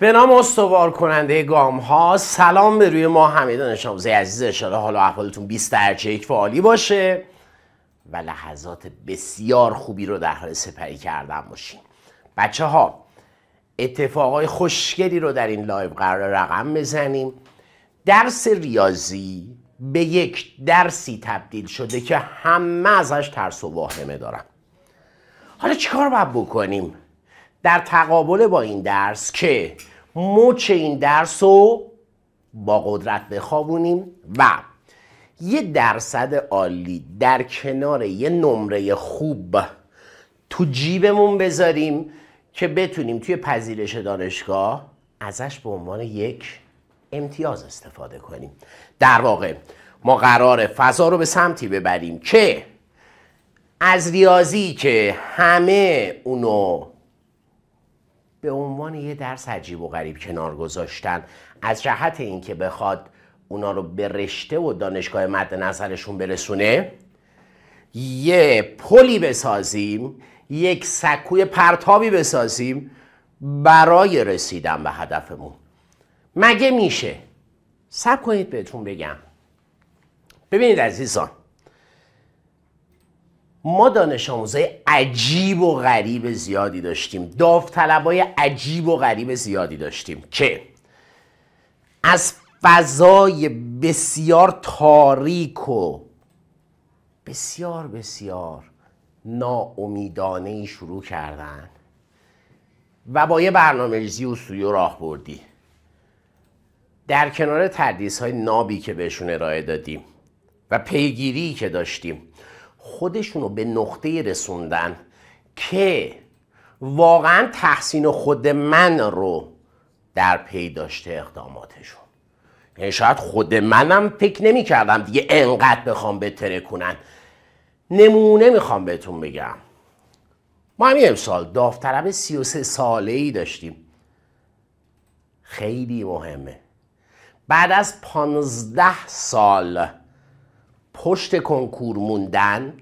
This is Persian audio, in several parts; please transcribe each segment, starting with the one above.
به نام استوار کننده گام ها. سلام به روی ما همه دانش آموزای عزیز. انشاءالله حال و احوالتون 20 درجه یک و عالی باشه و لحظات بسیار خوبی رو در حال سپری کردن باشین. بچه ها اتفاقای خوشگلی رو در این لایو قرار رقم بزنیم. درس ریاضی به یک درسی تبدیل شده که همه ازش ترس و واهمه دارن. حالا چیکار باید بکنیم در تقابل با این درس که مچ این درس رو با قدرت بخوابونیم و یه درصد عالی در کنار یه نمره خوب تو جیبمون بذاریم که بتونیم توی پذیرش دانشگاه ازش به عنوان یک امتیاز استفاده کنیم. در واقع ما قراره فضا رو به سمتی ببریم که از ریاضی که همه اونو به عنوان یه درس عجیب و غریب کنار گذاشتن، از جهت اینکه بخواد اونا رو به رشته و دانشگاه مد نظرشون برسونه، یه پلی بسازیم، یک سکوی پرتابی بسازیم برای رسیدن به هدفمون. مگه میشه؟ صبر کنید بهتون بگم. ببینید عزیزان، ما دانش آموزای عجیب و غریب زیادی داشتیم، داوطلبای عجیب و غریب زیادی داشتیم که از فضای بسیار تاریک و بسیار ناامیدانه‌ای شروع کردن و با یه برنامه‌ریزی اصولی و راهبردی در کنار تدریس‌های نابی که بهشون ارائه دادیم و پیگیری که داشتیم، خودشونو به نقطه رسوندن که واقعا تحسین خود من رو در پی داشته اقداماتشون. یعنی شاید خود منم فکر نمی کردم دیگه انقدر بخوام بهتره کنن. نمونه میخوام بهتون بگم. ما همین امسال داوطلب 33 ساله‌ای داشتیم. خیلی مهمه. بعد از 15 سال پشت کنکور موندن،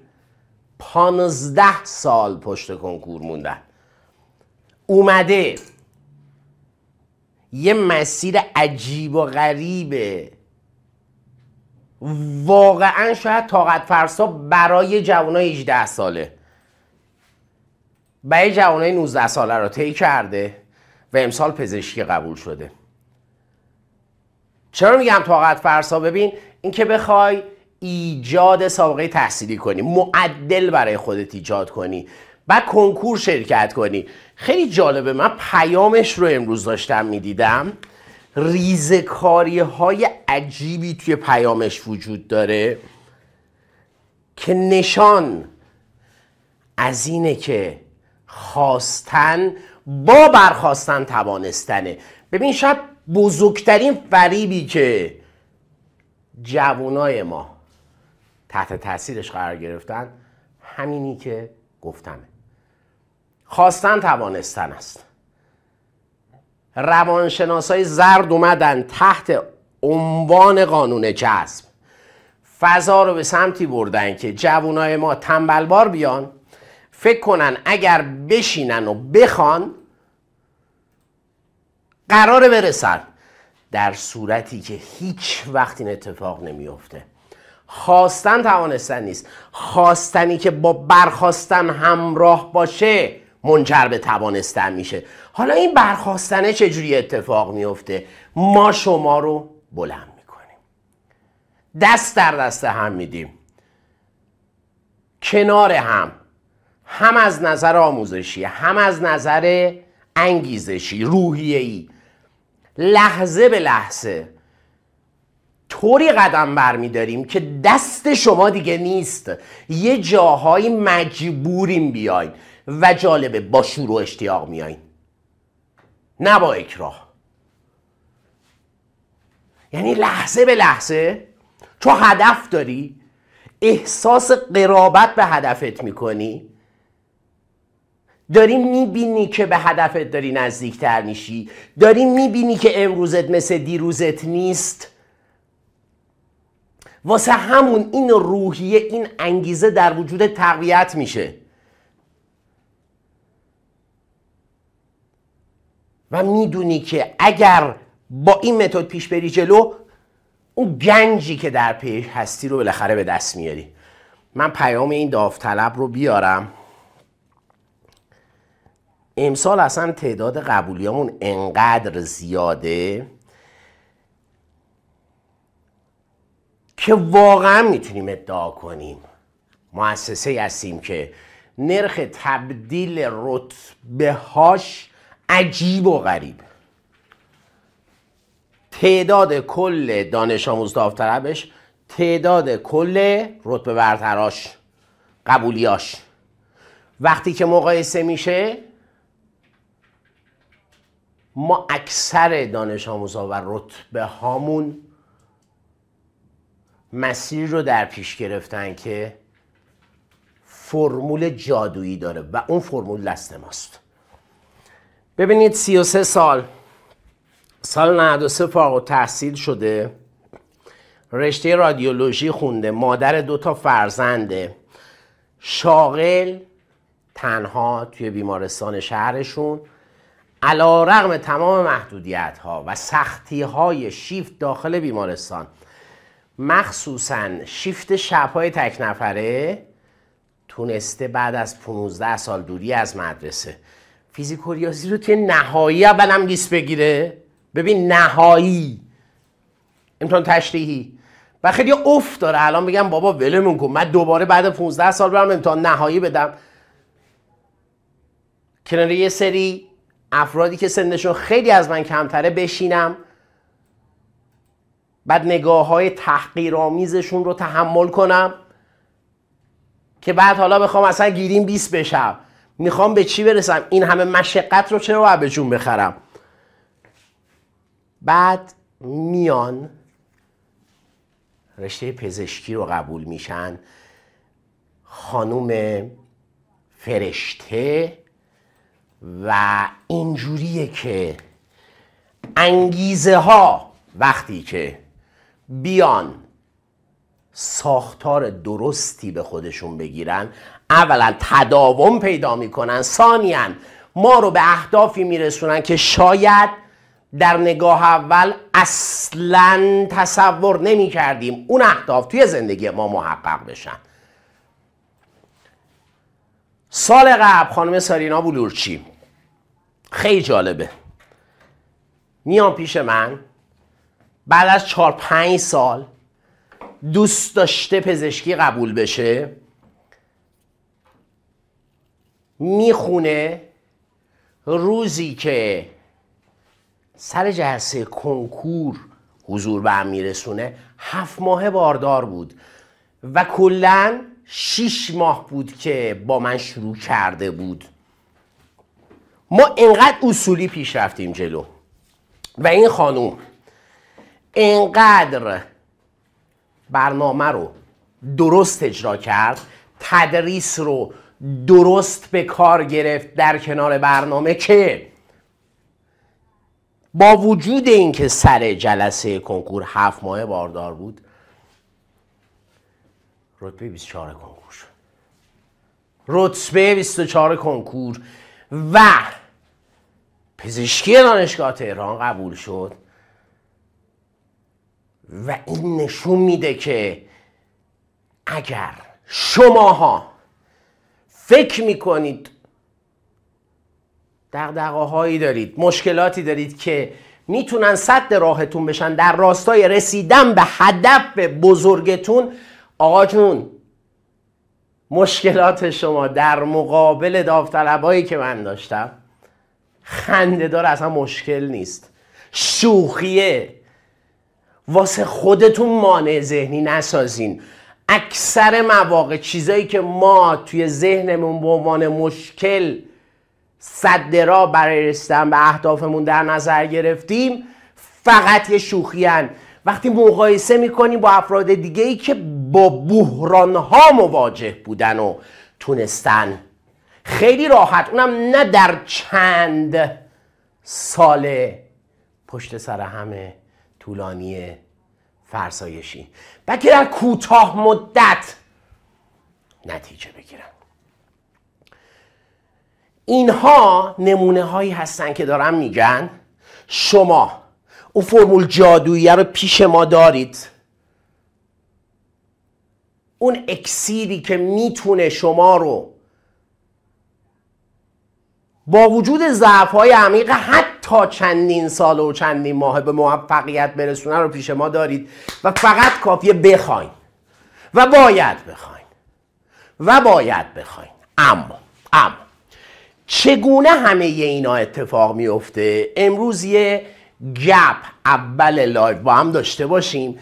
15 سال پشت کنکور موندن، اومده یه مسیر عجیب و غریبه، واقعا شاید طاقت فرسا برای جوانای 18 ساله، برای جوانای 19 ساله رو طی کرده و امسال پزشکی قبول شده. چرا میگم طاقت فرسا؟ ببین، این که بخوای ایجاد سابقه تحصیلی کنی، معدل برای خودت ایجاد کنی، بعد کنکور شرکت کنی. خیلی جالبه، من پیامش رو امروز داشتم میدیدم، ریزکاری های عجیبی توی پیامش وجود داره که نشان از اینه که خواستن با برخواستن توانستنه. ببین، شاید بزرگترین فریبی که جوانای ما تحت تاثیرش قرار گرفتن همینی که گفتمه. خواستن توانستن است. روانشناسای زرد اومدن تحت عنوان قانون جذب فضا رو به سمتی بردن که جوانای ما تنبلبار بیان، فکر کنن اگر بشینن و بخوان قراره برسن، در صورتی که هیچ وقت این اتفاق نمیفته. خواستن توانستن نیست. خواستنی که با برخواستن همراه باشه منجر به توانستن میشه. حالا این برخواستنه چجوری اتفاق میفته؟ ما شما رو بلند میکنیم، دست در دست هم میدیم، کنار هم از نظر آموزشی، هم از نظر انگیزشی، روحیه‌ای، لحظه به لحظه طوری قدم برمیداریم که دست شما دیگه نیست. یه جاهایی مجبوریم بیاین و جالبه با شور و اشتیاق میاین، نه با اکراه. یعنی لحظه به لحظه، چون هدف داری، احساس قرابت به هدفت میکنی، داری میبینی که به هدفت داری نزدیکتر میشی، داری میبینی که امروزت مثل دیروزت نیست. واسه همون این روحیه، این انگیزه در وجود تقویت میشه. و میدونی که اگر با این متد پیش بری جلو، اون گنجی که در پی هستی رو بالاخره به دست میاری. من پیام این داوطلب رو بیارم. امسال اصلا تعداد قبولیامون انقدر زیاده که واقعا میتونیم ادعا کنیم مؤسسه هستیم که نرخ تبدیل رتبه هاش عجیب و غریب. تعداد کل دانش آموز داوطلبش، تعداد کل رتبه برتراش، قبولیاش، وقتی که مقایسه میشه، ما اکثر دانش آموزها و رتبه هامون مسیر رو در پیش گرفتن که فرمول جادویی داره و اون فرمول دست ماست. ببینید 33 سال 93 فارغ التحصیل شده، رشته رادیولوژی خونده، مادر 2 فرزنده، شاغل تنها توی بیمارستان شهرشون، علیرغم تمام محدودیت ها و سختی های شیفت داخل بیمارستان، مخصوصا شیفت شب‌های تک نفره، تونسته بعد از 15 سال دوری از مدرسه فیزیک و ریاضی رو توی نهایی اولم لیست بگیره. ببین نهایی، امتحان تشریحی، و خیلی افت داره الان بگم بابا ولمون کن، من دوباره بعد 15 سال برم امتحان نهایی بدم، کنار یه سری افرادی که سنشون خیلی از من کمتره بشینم، بعد نگاه‌های تحقیرآمیزشون رو تحمل کنم که بعد حالا بخوام اصلا گیریم 20 بشم، میخوام به چی برسم؟ این همه مشقت رو چرا باید به جون بخرم؟ بعد میان رشته پزشکی رو قبول میشن، خانوم فرشته، و اینجوریه که انگیزه ها وقتی که بیان ساختار درستی به خودشون بگیرن، اولا تداوم پیدا میکنن، ثانیاً ما رو به اهدافی میرسونن که شاید در نگاه اول اصلاً تصور نمی کردیم اون اهداف توی زندگی ما محقق بشن. سال قبل خانم سارینا بلورچی، خیلی جالبه، میان پیش من بعد از 4-5 سال دوست داشته پزشکی قبول بشه، میخونه روزی که سر جلسه کنکور حضور به هم میرسونه 7 ماه باردار بود و کلاً 6 ماه بود که با من شروع کرده بود. ما اینقدر اصولی پیش رفتیم جلو و این خانوم اینقدر برنامه رو درست اجرا کرد، تدریس رو درست به کار گرفت در کنار برنامه، که با وجود اینکه سر جلسه کنکور 7 ماه باردار بود، رتبه 24 کنکور شد. رتبه 24 کنکور و پزشکی دانشگاه تهران قبول شد. و این نشون میده که اگر شماها فکر میکنید دغدغه‌هایی دارید، مشکلاتی دارید که میتونن سد راهتون بشن در راستای رسیدن به هدف بزرگتون، آقا جون مشکلات شما در مقابل داوطلبایی که من داشتم خنده‌دار، اصلا مشکل نیست، شوخیه. واسه خودتون مانع ذهنی نسازین. اکثر مواقع چیزایی که ما توی ذهنمون به عنوان مشکل سد راه برای رسیدن به اهدافمون در نظر گرفتیم فقط یه شوخی هن. وقتی مقایسه میکنیم با افراد دیگه ای که با بحرانها مواجه بودن و تونستن خیلی راحت، اونم نه در چند سال پشت سر همه طولانی فرسایشی، بلکه در کوتاه مدت نتیجه بگیرن. اینها نمونه هایی هستن که دارن میگن شما اون فرمول جادویی رو پیش ما دارید، اون اکسیری که میتونه شما رو با وجود ضعف‌های عمیق حتی چندین سال و چندین ماه به موفقیت برسونه رو پیش ما دارید و فقط کافیه بخواین و باید بخواین. اما چگونه همه اینا اتفاق میفته؟ امروز یه گپ اول لایو با هم داشته باشیم،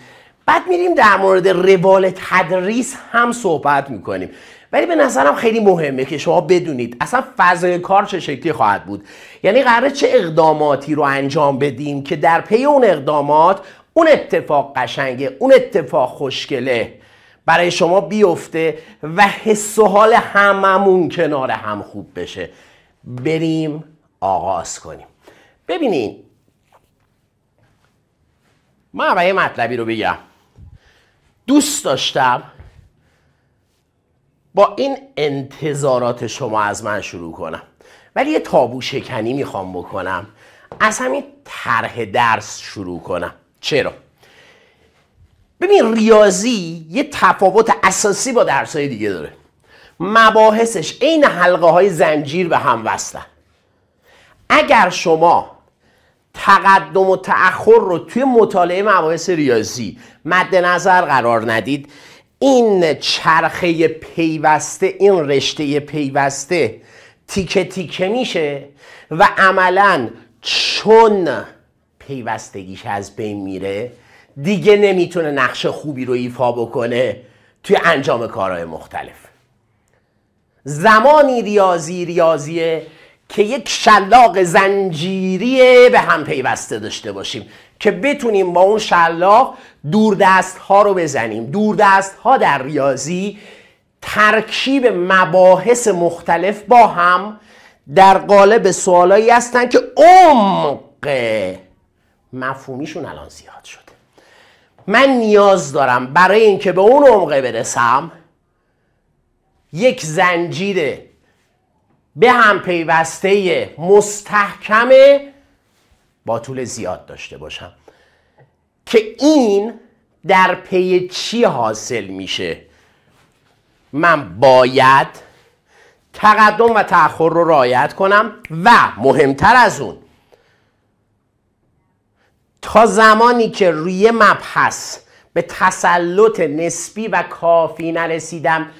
بعد میریم در مورد روال تدریس هم صحبت میکنیم. ولی به نظرم خیلی مهمه که شما بدونید اصلا فضای کار چه شکلی خواهد بود. یعنی قراره چه اقداماتی رو انجام بدیم که در پی اون اقدامات اون اتفاق قشنگه، اون اتفاق خوشگله برای شما بیفته و حس و حال هممون کنار هم خوب بشه. بریم آغاز کنیم. ببینین من برای مطلبی رو بگم. دوست داشتم با این انتظارات شما از من شروع کنم، ولی یه تابو شکنی میخوام بکنم، از همین طرح درس شروع کنم. چرا؟ ببین ریاضی یه تفاوت اساسی با درس‌های دیگه داره. مباحثش عین حلقه های زنجیر به هم وصلن. اگر شما تقدم و تأخر رو توی مطالعه مباحث ریاضی مد نظر قرار ندید، این چرخه پیوسته، این رشته پیوسته تیکه تیکه میشه و عملاً چون پیوستگیش از بین میره دیگه نمیتونه نقش خوبی رو ایفا بکنه توی انجام کارهای مختلف. زمانی ریاضیه که یک شلاق زنجیری به هم پیوسته داشته باشیم که بتونیم با اون شلاق دوردست ها رو بزنیم. دوردست ها در ریاضی ترکیب مباحث مختلف با هم در قالب سوالایی هستن که عمق مفهومیشون الان زیاد شده. من نیاز دارم برای اینکه به اون عمق برسم یک زنجیر به هم پیوسته مستحکم با طول زیاد داشته باشم که این در پی چی حاصل میشه؟ من باید تقدم و تأخر رو رعایت کنم و مهمتر از اون تا زمانی که روی مبحث به تسلط نسبی و کافی نرسیدم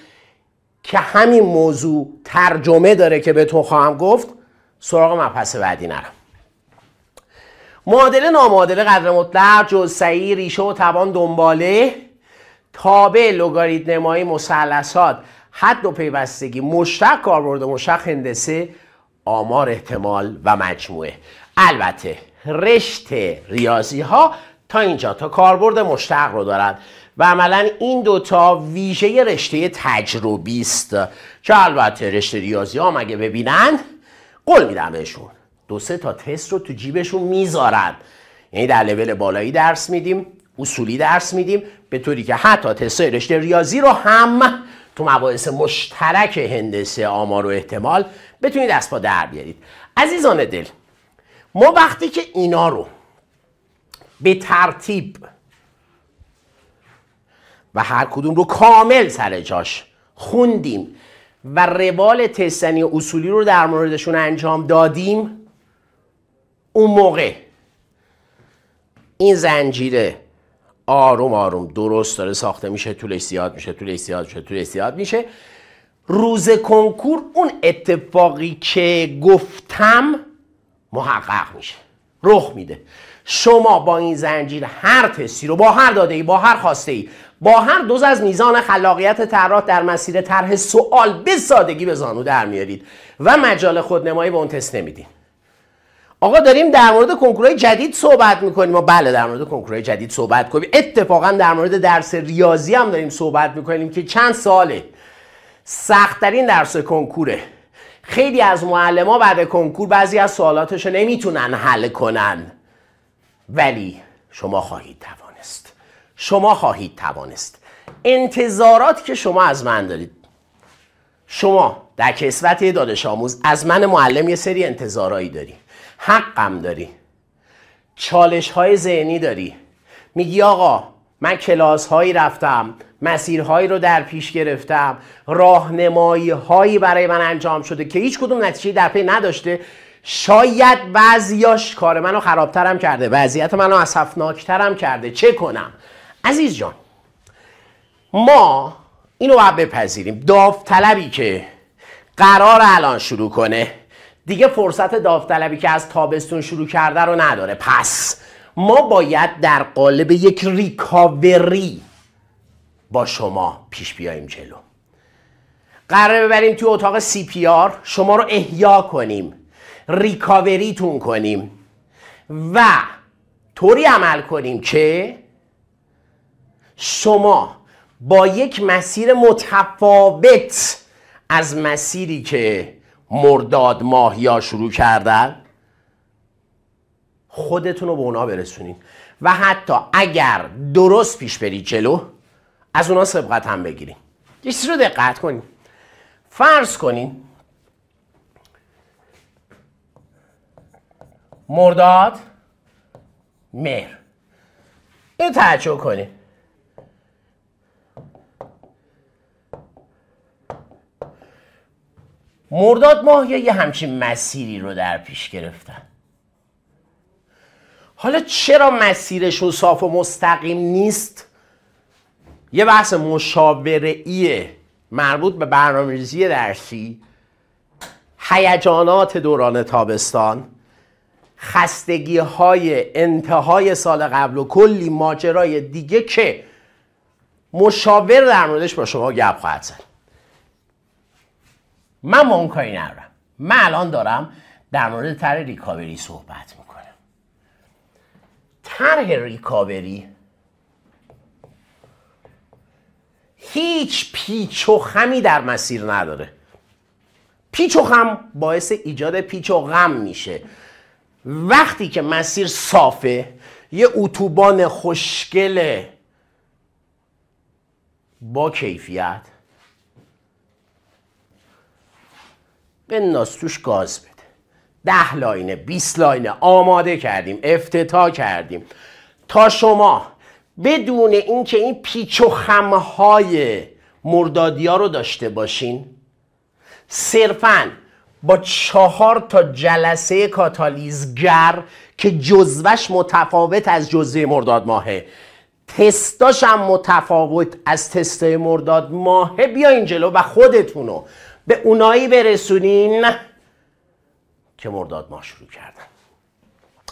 که همین موضوع ترجمه داره که بهتون خواهم گفت، سراغ مبحث بعدی نرم. معادله نامعادله قدر مطلق جزئی ریشه و توان دنباله تابع لگاریتم نمایی مثلثات حد و پیوستگی مشتق کاربرد مشتق هندسه آمار احتمال و مجموعه. البته رشته ریاضی ها تا اینجا تا کاربرد مشتق رو دارن و عملا این دوتا ویژه رشته تجربی است که البته رشته ریاضی ها مگه ببینن قول میدم بهشون 2-3 تا تست رو تو جیبشون میذارن. یعنی در لول بالایی درس میدیم، اصولی درس میدیم، به طوری که حتی تستای رشته ریاضی رو هم تو مباحث مشترک هندسه آمار و احتمال بتونید دست پا در بیارید. عزیزان دل، ما وقتی که اینا رو به ترتیب و هر کدوم رو کامل سر جاش خوندیم و روال تستنی اصولی رو در موردشون انجام دادیم، اون موقع این زنجیره آروم آروم درست داره ساخته میشه، طولش زیاد میشه، طولش زیاد میشه، طولش زیاد میشه. روز کنکور اون اتفاقی که گفتم محقق میشه، رخ میده. شما با این زنجیر هر تستی رو با هر داده‌ای، با هر خواسته‌ای، با هر دوز از میزان خلاقیت طراح در مسیر طرح سوال به سادگی به زانو در میارید و مجال خودنمایی به اون تست نمیدین. آقا داریم در مورد کنکورهای جدید صحبت میکنیم و بله در مورد کنکورهای جدید صحبت کنیم. اتفاقا در مورد درس ریاضی هم داریم صحبت میکنیم که چند ساله سخت‌ترین درس کنکوره. خیلی از معلم‌ها بعد کنکور بعضی از سوالاتشو نمیتونن حل کنن، ولی شما خواهید توانست. شما خواهید توانست. انتظارات که شما از من دارید، شما در کسوت دانش آموز از من معلم یه سری انتظارایی داری، حقم داری، چالش های ذهنی داری. میگی آقا من کلاس هایی رفتم، مسیرهایی رو در پیش گرفتم، راهنمایی هایی برای من انجام شده که هیچ کدوم نتیجه در پی نداشته. شاید بعضیاش کار منو خرابترم کرده، وضعیت منو اسفناکترم کرده. چه کنم؟ عزیز جان، ما اینو باید بپذیریم. داوطلبی که قرار الان شروع کنه دیگه فرصت داوطلبی که از تابستون شروع کرده رو نداره. پس ما باید در قالب یک ریکاوری با شما پیش بیاییم جلو. قراره ببریم توی اتاق CPR، شما رو احیا کنیم، ریکاوریتون کنیم و طوری عمل کنیم که شما با یک مسیر متفاوت از مسیری که مرداد ماهیا شروع کردن خودتون رو به اونا برسونین و حتی اگر درست پیش برید جلو از اونا سبقت هم بگیرین. یه چیزی رو دقت کنین. فرض کنین مرداد مهر، اینو تعجب کنین. مرداد ماه یه همچین مسیری رو در پیش گرفتن. حالا چرا مسیرشون صاف و مستقیم نیست؟ یه بحث مشاوره‌ای مربوط به برنامه‌ریزی درسی، هیجانات دوران تابستان، خستگی‌های انتهای سال قبل و کلی ماجرای دیگه که مشاور در موردش با شما گپ خواهد زد. من با اون کاری ندارم. من الان دارم در مورد طرح ریکاوری صحبت میکنم. طرح ریکاوری هیچ پیچ و خمی در مسیر نداره. پیچ و خم باعث ایجاد پیچ و غم میشه. وقتی که مسیر صافه، یه اتوبان خوشگل با کیفیت، بنداز توش گاز بده. 10 لاینه 20 لاینه آماده کردیم، افتتاح کردیم تا شما بدون اینکه این پیچ و خمهای مردادی ها رو داشته باشین، صرفاً با 4 تا جلسه کاتالیزگر که جزوش متفاوت از جزوه مرداد ماهه، تستاش هم متفاوت از تستای مرداد ماهه، بیاین جلو و خودتونو به اونایی برسونین که مرداد ماه شروع کردن.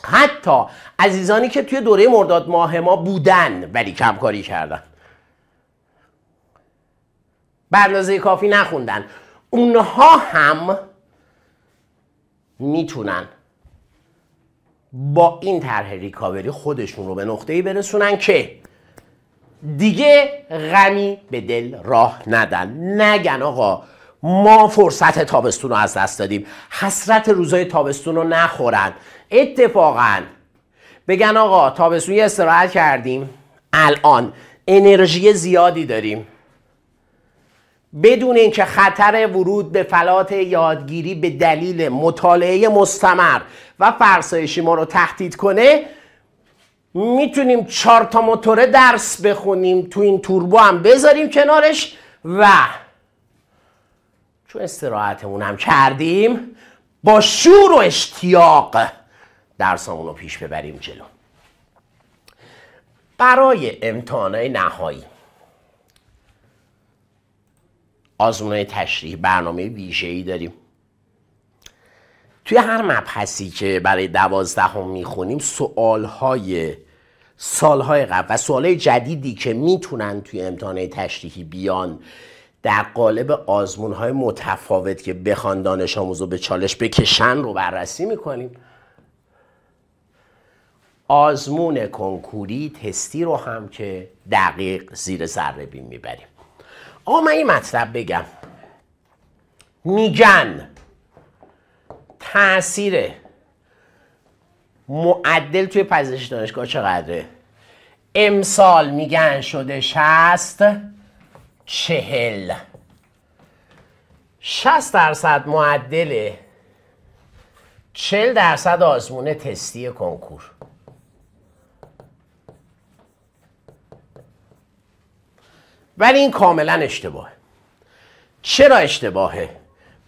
حتی عزیزانی که توی دوره مرداد ماه ما بودن ولی کمکاری کردن، به اندازه کافی نخوندن، اونها هم میتونن با این طرح ریکاوری خودشون رو به نقطه‌ای برسونن که دیگه غمی به دل راه ندن. نگن آقا ما فرصت تابستون رو از دست دادیم، حسرت روزای تابستون رو نخورن. اتفاقا بگن آقا تابستون یه استراحت کردیم، الان انرژی زیادی داریم، بدون اینکه خطر ورود به فلات یادگیری به دلیل مطالعه مستمر و فرسایشی ما رو تهدید کنه، میتونیم 4 تا موتور درس بخونیم، تو این توربو هم بذاریم کنارش و چون استراحتمون هم کردیم با شور و اشتیاق درسامون رو پیش ببریم جلو. برای امتحانات نهایی آزمون‌های تشریحی برنامه ویژه‌ای داریم. توی هر مبحثی که برای 12 میخونیم سوال‌های سالهای قبل و سوال‌های جدیدی که میتونن توی امتحانات تشریحی بیان در قالب آزمون‌های متفاوت که بخوان دانش آموز رو به چالش بکشن رو بررسی میکنیم. آزمون کنکوری تستی رو هم که دقیق زیر ذره بین میبریم. آقا من این مطلب بگم، میگن تأثیر معدل توی پذیرش دانشگاه چقدره؟ امسال میگن شده 60 40. 60% معدل 40% آزمون تستی کنکور. ولی این کاملا اشتباهه. چرا اشتباهه؟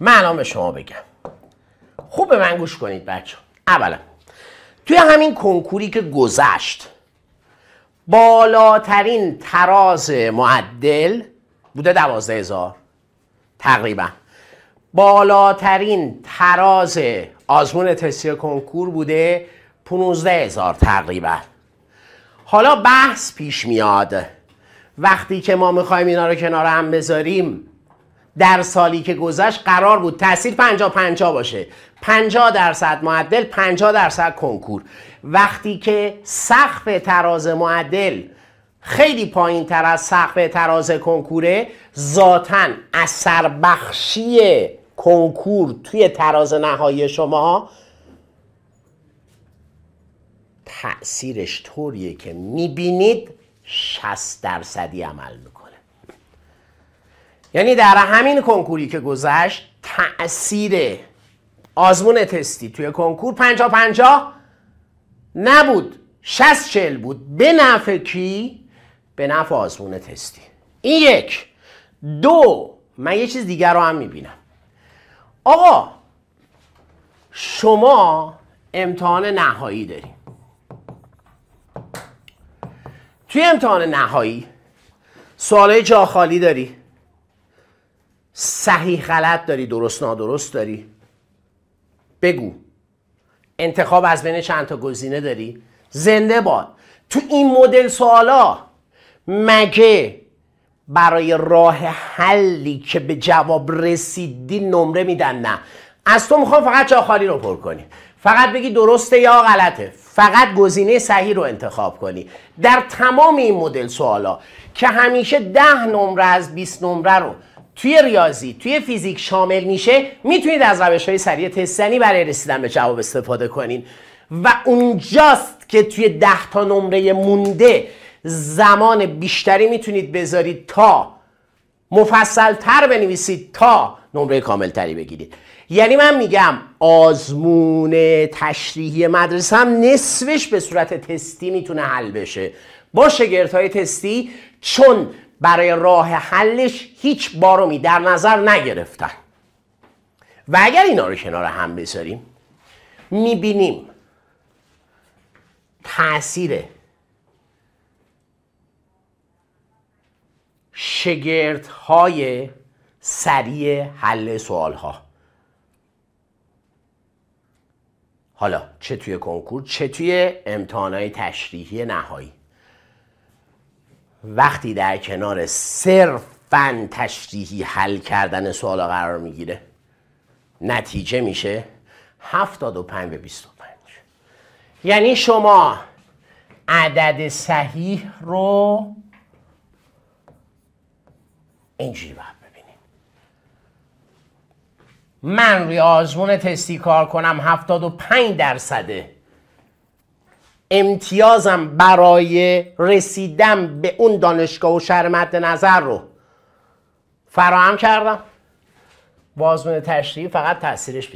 من الان به شما بگم. خوب به من گوش کنید بچه. اولا توی همین کنکوری که گذشت بالاترین تراز معدل بوده 12,000 تقریبا. بالاترین تراز آزمون تستی کنکور بوده 15,000 تقریبا. حالا بحث پیش میاد وقتی که ما میخوایم اینا رو کنار هم بذاریم، در سالی که گذشت قرار بود تحصیل 50-50 باشه، 50% معدل 50% کنکور. وقتی که سقف تراز معدل خیلی پایین تر از سقف تراز کنکوره، ذاتاً اثر بخشی کنکور توی تراز نهایی شما تأثیرش طوریه که میبینید 60% عمل میکنه. یعنی در همین کنکوری که گذشت تأثیر آزمون تستی توی کنکور 50-50 نبود، 60-40 بود. به نفع کی؟ به نفع آزمون تستی. این یک. دو، من یه چیز دیگر رو هم میبینم. آقا شما امتحان نهایی داریم. توی امتحان نهایی سوالای جا خالی داری، صحیح غلط داری، درست نادرست داری. بگو. انتخاب از بین چند تا گزینه داری. زنده باد. تو این مدل سوالا مگه برای راه حلی که به جواب رسیدی نمره میدن؟ نه. از تو میخوام فقط جا خالی رو پر کنی، فقط بگی درسته یا غلطه، فقط گزینه صحیح رو انتخاب کنی. در تمام این مدل سوالا که همیشه 10 نمره از 20 نمره رو توی ریاضی، توی فیزیک شامل میشه، میتونید از روش‌های سریع تستنی برای رسیدن به جواب استفاده کنین و اونجاست که توی 10 تا نمره مونده زمان بیشتری میتونید بذارید تا مفصل تر بنویسید تا نمره کامل تری بگیرید. یعنی من میگم آزمون تشریحی مدرسه هم نصفش به صورت تستی میتونه حل بشه با شاگردهای تستی، چون برای راه حلش هیچ بارومی در نظر نگرفتن. و اگر اینا رو کنار هم بذاریم میبینیم تأثیر شاگردهای سریع حل سوالها، حالا چه توی کنکور چه توی امتحانات تشریحی نهایی، وقتی در کنار صرفاً تشریحی حل کردن سوالا قرار میگیره، نتیجه میشه 75 به 25. یعنی شما عدد صحیح رو اینجوری باید ببینید. من روی آزمون تستی کار کنم 75% امتیازم برای رسیدن به اون دانشگاه و شهر مد نظر رو فراهم کردم، با آزمون تشریحی فقط تاثیرش 25%.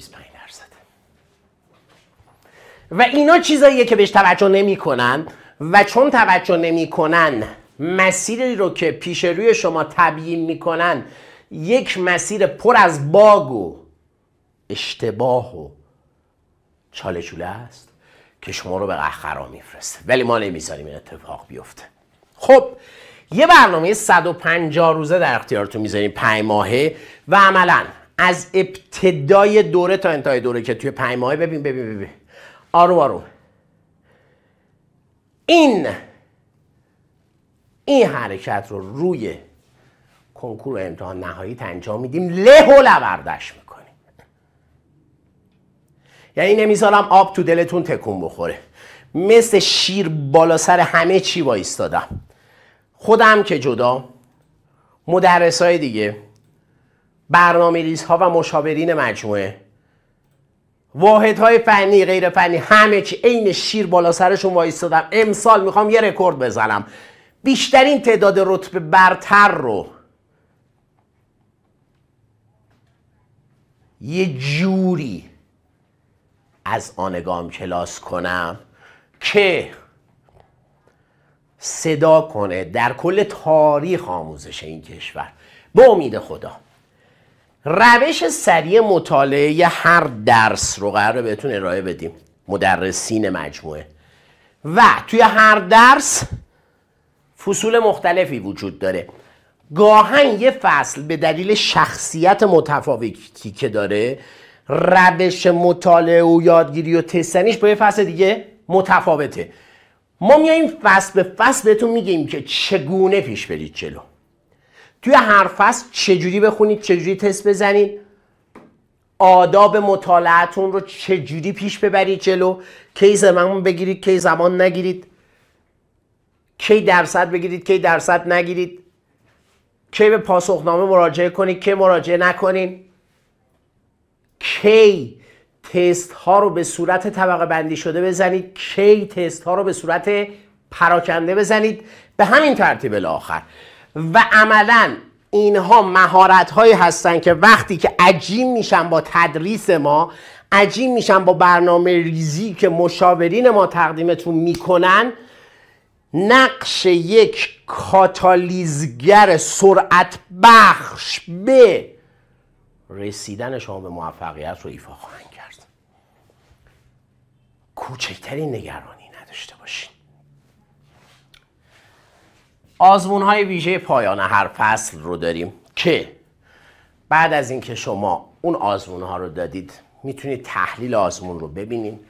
و اینا چیزاییه که بهش توجه نمی کنن و چون توجه نمی کنن مسیری رو که پیش روی شما تبیین می کنن یک مسیر پر از باگ و اشتباه و چاله چوله است که شما رو به قهقرا میفرسته. ولی ما نمیذاریم این اتفاق بیفته. خب یه برنامه 150 روزه در اختیارتون میذاریم، 5 ماهه و عملا از ابتدای دوره تا انتهای دوره که توی 5 ماهه ببین آروم آروم این حرکت رو روی کنکور و امتحان نهایی انجام میدیم، له و لوردش میکنیم. یعنی نمیذارم آب تو دلتون تکون بخوره، مثل شیر بالا سر همه چی وایستادم، خودم که جدا، مدرسای دیگه، برنامه‌ریزها و مشاورین مجموعه، واحدهای فنی غیر فنی، همه چی عین شیر بالا سرشون وایستادم. امسال میخوام یه رکورد بزنم، بیشترین تعداد رتبه برتر رو یه جوری از آنگام کلاس کنم که صدا کنه در کل تاریخ آموزش این کشور. به امید خدا روش سریع مطالعه هر درس رو قراره بهتون ارائه بدیم، مدرسین مجموعه، و توی هر درس فصول مختلفی وجود داره. گاهن یه فصل به دلیل شخصیت متفاوتی که داره روش مطالعه و یادگیری و تستنیش با یه فصل دیگه متفاوته. ما میاییم فصل به فصل بهتون میگیم که چگونه پیش برید جلو. توی هر فصل چجوری بخونید، چجوری تست بزنید، آداب مطالعتون رو چجوری پیش ببرید جلو، کی زمان بگیرید کی زمان نگیرید، کی درصد بگیرید کی درصد نگیرید، کی به پاسخنامه مراجعه کنید کی مراجعه نکنید، کی تست ها رو به صورت طبقه بندی شده بزنید، کی تست ها رو به صورت پراکنده بزنید، به همین ترتیب الاخر. و عملا اینها مهارت هایی هستن که وقتی که عجین میشن با تدریس ما، عجین میشن با برنامه ریزی که مشاورین ما تقدیمتون میکنن، نقش یک کاتالیزگر سرعت بخش به رسیدن شما به موفقیت رو ایفا خواهند کرد. کوچکترین نگرانی نداشته باشین. آزمون‌های ویژه پایان هر فصل رو داریم که بعد از اینکه شما اون آزمون‌ها رو دادید میتونید تحلیل آزمون رو ببینید،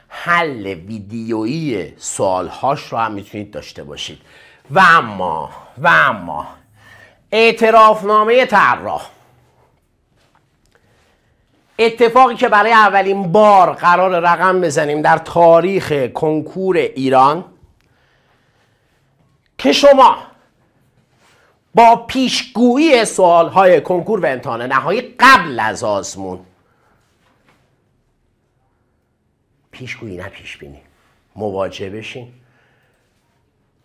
حل ویدیویی سوال‌هاش رو هم میتونید داشته باشید. و اما اعترافنامه طراح، اتفاقی که برای اولین بار قرار رقم بزنیم در تاریخ کنکور ایران که شما با پیشگویی سوالهای کنکور و امتحان نهایی قبل از آزمون، پیشگویی نه پیش بینی، مواجه بشین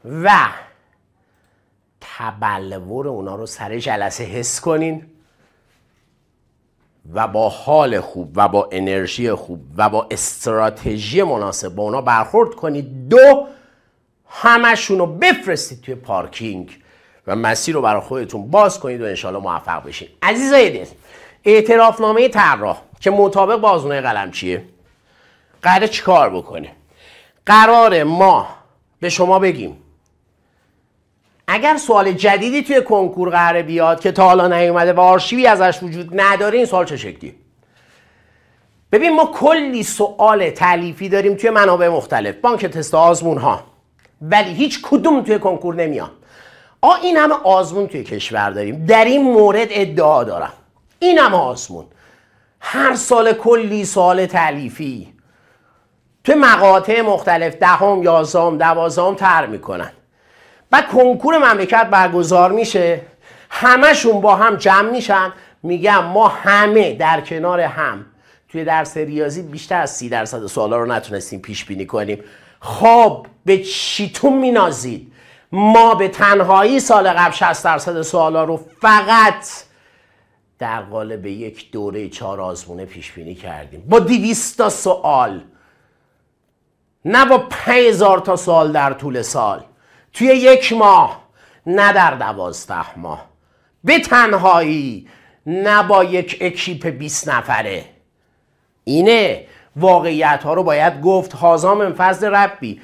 و تبلور اونا رو سر جلسه حس کنین و با حال خوب و با انرژی خوب و با استراتژی مناسب با اونا برخورد کنید. دو، همشون رو بفرستید توی پارکینگ و مسیر رو برای خودتون باز کنید و انشالله موفق بشین. عزیزای دل، اعترافنامه طراح که مطابق با آزمون قلمچیه قراره چی کار بکنه؟ قراره ما به شما بگیم اگر سوال جدیدی توی کنکور قراره بیاد که تا حالا نیومده و آرشیوی ازش وجود نداره، این سوال چه شکلی؟ ببین ما کلی سوال تالیفی داریم توی منابع مختلف، بانک تست آزمون ها، ولی هیچ کدوم توی کنکور نمیان. این همه آزمون توی کشور داریم، در این مورد ادعا دارم این همه آزمون، هر سال کلی سوال تالیفی توی مقاطع مختلف، 10ام 11ام 12ام طرح میکنن. بعد کنکور مملکت برگزار میشه، همشون با هم جمع میشن میگن ما همه در کنار هم توی درس ریاضی بیشتر از 30% سوالا رو نتونستیم پیش بینی کنیم. خب به چیتون مینازید؟ ما به تنهایی سال قبل 60% سوالا رو فقط در قالب یک دوره 4 آزمونه پیش بینی کردیم با 200 تا سوال، نه با 5000 تا سوال در طول سال، توی 1 ماه، نه در 12 ماه، به تنهایی، نه با یک اکیپ 20 نفره. اینه واقعیت ها رو باید گفت. هذا من فضل ربی،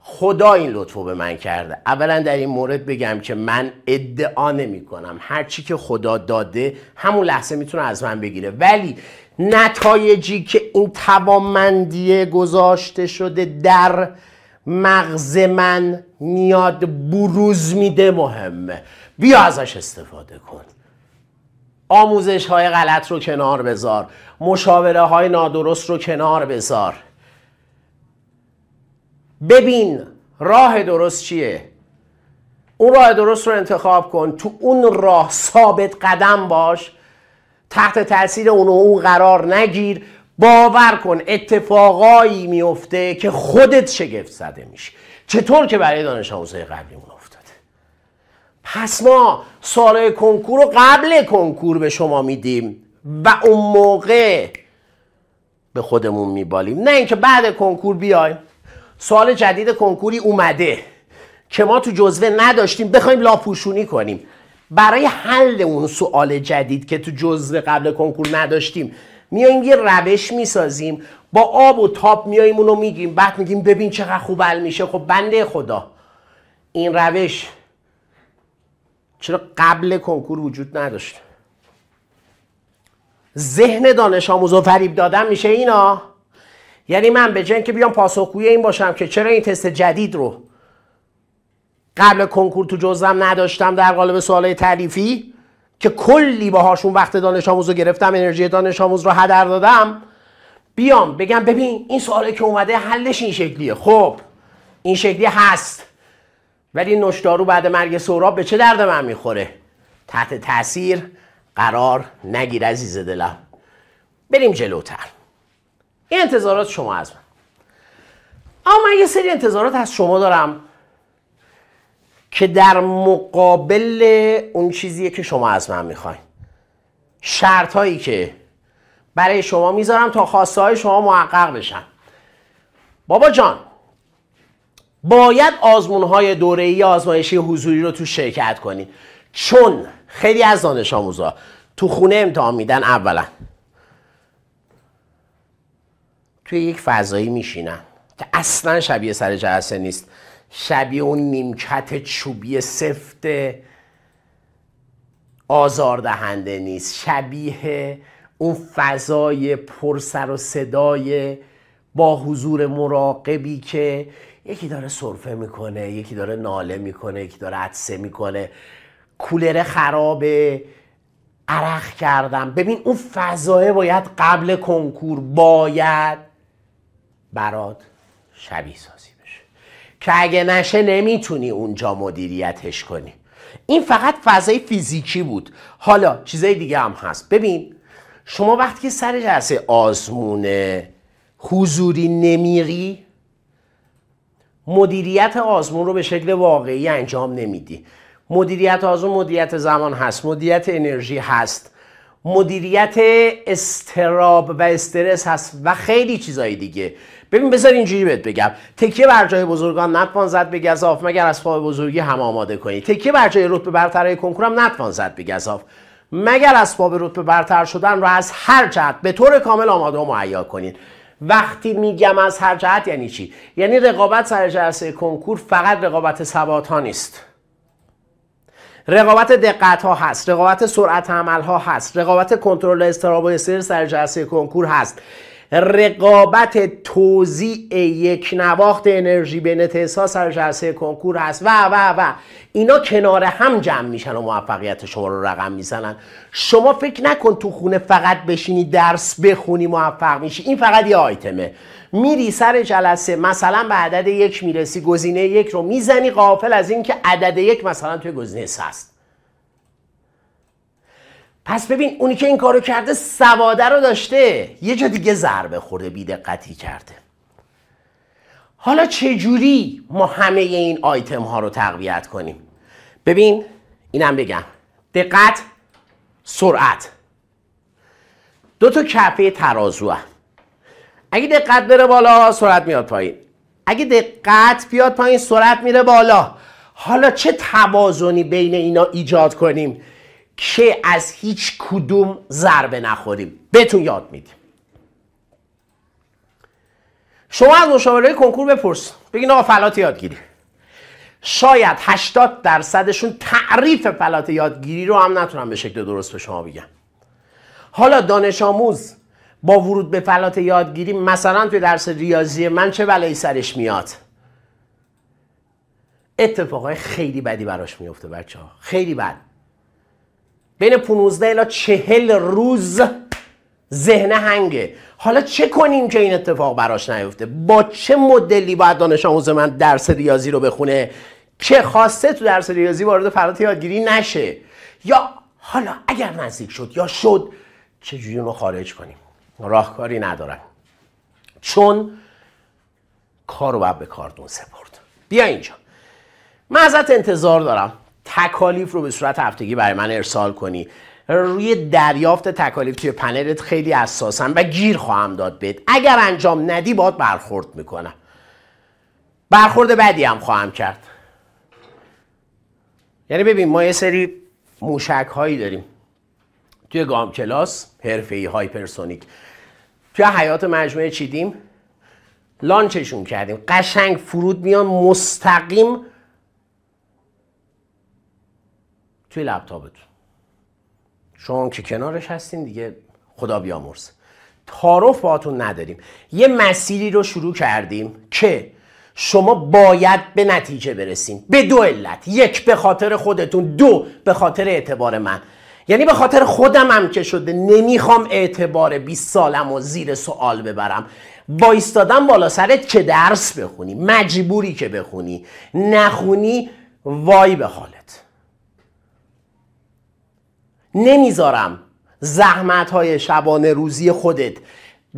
خدا این لطفو به من کرده. اولا در این مورد بگم که من ادعا نمی کنم هر چی که خدا داده همون لحظه میتونه از من بگیره، ولی نتایجی که این توانمندی گذاشته شده در مغز من میاد بروز میده مهمه. بیا ازش استفاده کن. آموزش های غلط رو کنار بذار، مشاوره های نادرست رو کنار بذار، ببین راه درست چیه، اون راه درست رو انتخاب کن، تو اون راه ثابت قدم باش، تحت تاثیر اون قرار نگیر. باور کن اتفاقایی میفته که خودت شگفت زده میشی، چطور که برای دانش آموزای قبلیمون افتاده. پس ما سوالای کنکور رو قبل کنکور به شما میدیم و اون موقع به خودمون میبالیم، نه اینکه بعد کنکور بیایم سوال جدید کنکوری اومده که ما تو جزوه نداشتیم بخوایم لاپوشونی کنیم. برای حل اون سوال جدید که تو جزوه قبل کنکور نداشتیم میایم یه روش میسازیم، با آب و تاب میایم اونو میگیم، بعد میگیم ببین چقدر خوب حل میشه. خب بنده خدا این روش چرا قبل کنکور وجود نداشت؟ ذهن دانش آموز رو فریب دادن میشه اینا. یعنی من به جای اینکه بیام پاسخگوی این باشم که چرا این تست جدید رو قبل کنکور تو جزوم نداشتم در قالب سوالای تعریفی که کلی باهاشون وقت دانش آموز رو گرفتم، انرژی دانش آموز رو هدر دادم، بیام بگم ببین این سوالی که اومده حلش این شکلیه. خب این شکلی هست، ولی نوشدارو بعد مرگ سهراب به چه درد من میخوره؟ تحت تاثیر قرار نگیر عزیز دلم. بریم جلوتر. این انتظارات شما از من. اما من یه سری انتظارات از شما دارم که در مقابل اون چیزیه که شما از من میخواین. شرط هایی که برای شما میذارم تا خواسته های شما محقق بشن. بابا جان، باید آزمون های دوره‌ای آزمایشی حضوری رو تو شرکت کنید، چون خیلی از دانش آموزا تو خونه امتحان میدن، اولا توی یک فضایی میشینن که اصلا شبیه سر جلسه نیست، شبیه اون نیمکت چوبی سفت آزاردهنده نیست، شبیه اون فضای پر سر و صدای با حضور مراقبی که یکی داره سرفه میکنه، یکی داره ناله میکنه، یکی داره عطسه میکنه، کولر خرابه، عرق کردم. ببین اون فضای باید قبل کنکور باید برات شبیه سازی بشه که اگه نشه نمیتونی اونجا مدیریتش کنی. این فقط فضای فیزیکی بود. حالا چیزای دیگه هم هست. ببین شما وقتی که سر جلسه آزمون حضوری نمیری، مدیریت آزمون رو به شکل واقعی انجام نمیدی. مدیریت آزمون مدیریت زمان هست، مدیریت انرژی هست، مدیریت استراب و استرس هست و خیلی چیزای دیگه. ببین بذار اینجوری بهت بگم، تکیه بر جای بزرگان نتوان زد به گزاف مگر اسباب بزرگی هم آماده کنی. تکیه بر جای رتبه برترهای کنکور هم نتوان زد به گزاف مگر اسباب رتبه برتر شدن رو از هر جهت به طور کامل آماده و مهیا کنین. وقتی میگم از هر جهت یعنی چی؟ یعنی رقابت سر جلسه کنکور فقط رقابت ثبات ها نیست. رقابت دقت ها هست، رقابت سرعت عمل ها هست، رقابت کنترل اضطراب و استرس سر جلسه کنکور هست، رقابت توزیع یک نواخت انرژی بین تست‌ها سر جلسه کنکور هست و اینا کنار هم جمع میشن و موفقیت شما رو رقم میزنن. شما فکر نکن تو خونه فقط بشینی درس بخونی موفق میشی. این فقط یه آیتمه. میری سر جلسه مثلا به عدد 1 میرسی، گزینه 1 رو میزنی غافل از این که عدد 1 مثلا توی گزینه 3 است. پس ببین اونی که این کارو کرده سواده رو داشته، یه جا دیگه ضربه خورده، بی‌دقتی کرده. حالا چجوری ما همه این آیتم ها رو تقویت کنیم؟ ببین اینم بگم، دقت، سرعت، دو تا کفه ترازو. اگه دقت بره بالا سرعت میاد پایین، اگه دقت بیاد پایین سرعت میره بالا. حالا چه توازنی بین اینا ایجاد کنیم که از هیچ کدوم ضربه نخوریم؟ بهتون یاد میدیم. شما از مشاورای کنکور بپرس، بگین آقا فلات یادگیری. شاید 80% تعریف فلات یادگیری رو هم نتونن به شکل درست به شما بگن. حالا دانش آموز با ورود به فلات یادگیری مثلا توی درس ریاضی من چه بلایی سرش میاد؟ اتفاقای خیلی بدی براش میفته بچه‌ها، خیلی بد. بین 15 الی 40 روز ذهن هنگه. حالا چه کنیم که این اتفاق براش نیفته؟ با چه مدلی باید دانش آموز من درس ریاضی رو بخونه که خواسته تو درس ریاضی وارد فلات یادگیری نشه؟ یا حالا اگر نزدیک شد یا شد چجوری اونو خارج کنیم؟ راهکاری ندارن، چون کارو باید به کاردون سپرد. بیا اینجا، من ازت انتظار دارم تکالیف رو به صورت هفتگی برای من ارسال کنی. روی دریافت تکالیف توی پنلت خیلی حساسم و گیر خواهم داد بهت. اگر انجام ندی باهات برخورد میکنم، برخورد بدی هم خواهم کرد. یعنی ببین ما یه سری موشک هایی داریم توی گام کلاس، حرفه‌ای هایپرسونیک، توی حیات مجموعه چیدیم، لانچشون کردیم، قشنگ فرود میان مستقیم توی لپتاپتون. شما که کنارش هستین دیگه خدا بیامرز. تعارف باهاتون نداریم. یه مسیری رو شروع کردیم که شما باید به نتیجه برسین به دو علت: یک به خاطر خودتون، دو به خاطر اعتبار من. یعنی به خاطر خودم هم که شده نمیخوام اعتبار 20 سالم و زیر سوال ببرم. وایستادم بالا سرت که درس بخونی، مجبوری که بخونی، نخونی وای به حالت. نمیذارم زحمت‌های شبانه روزی خودت،